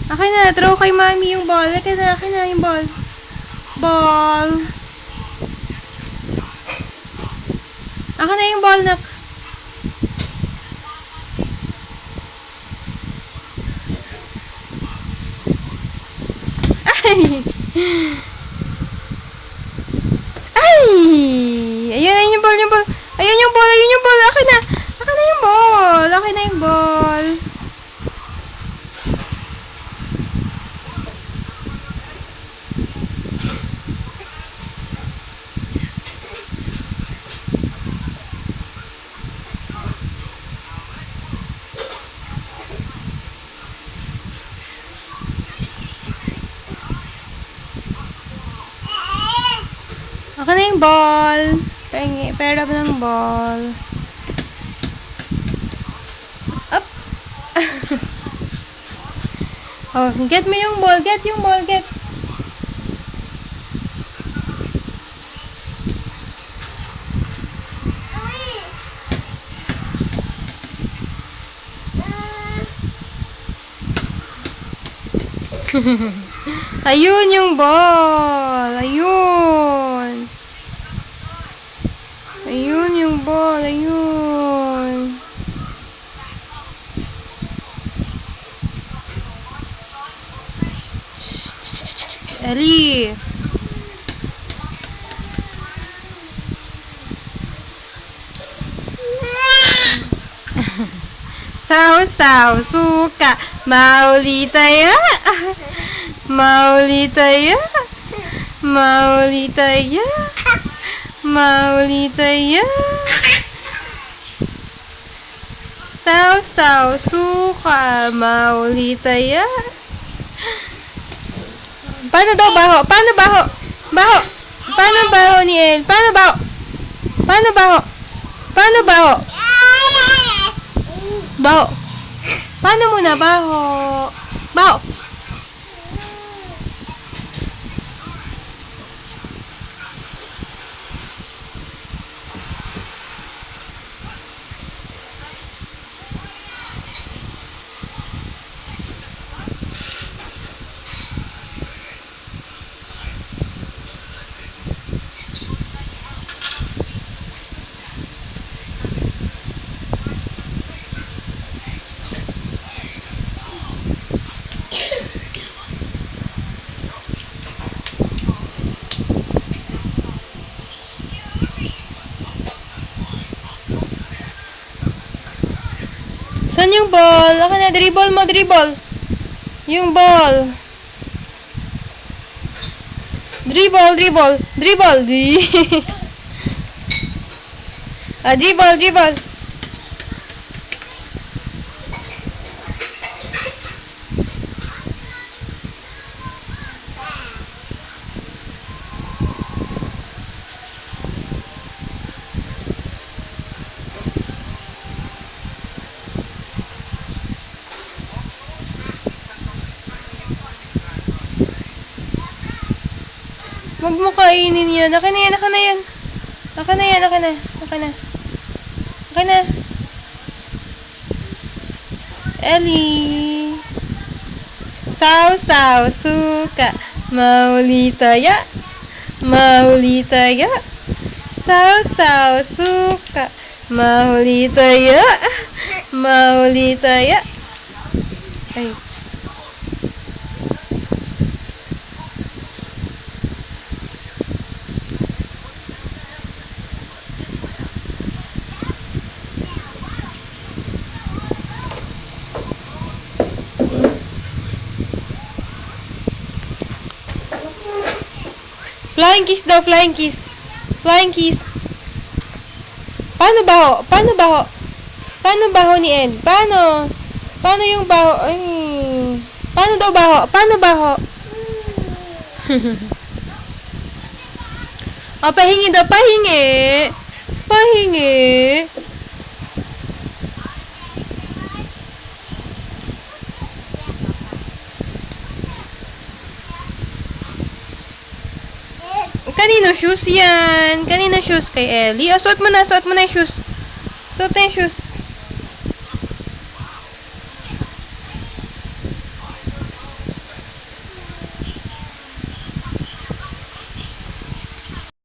Akin na, throw kay mami yung ball. Akin na yung ball. Ball. Akin na yung ball, nak. Ay! Ay! Ayun yung ball, yung ball. Ayun yung ball, ayun yung ball. Akin na. Akin na yung ball. Akin na yung ball. Akin na yung ball. Pera ba ng ball? Up! Oh, get mo yung ball. Get yung ball. Get. Ayun yung ball. Ayun. Ayun yung ball. Ayun. Ellie. Saw, suka. Mauli tayo. Mauli tayo. Mauli tayo. Mauli tayo. Saw, suka. Mauli tayo. Paano daw baho? Paano baho? Baho. Paano baho ni El? Paano baho? Paano baho? Paano baho? Baho. Paano muna baho? Baho. Saan yung ball? Akin na, dribble mo, dribble. Yung ball. Dribble. Dribble. Huwag mo kainin yan. Akin na yan. Ellie. Saw, suka. Mauli tayo. Saw, suka. Mauli tayo. Ay. Flying kiss daw, flying kiss. Paano baho ni En? Paano yung baho? Ay. Paano daw baho? Oh, pahingi daw, pahingi. Kanino shoes yan? Kanino shoes? Kay Ellie? Oh, suot mo na yung shoes. Suot na yung shoes.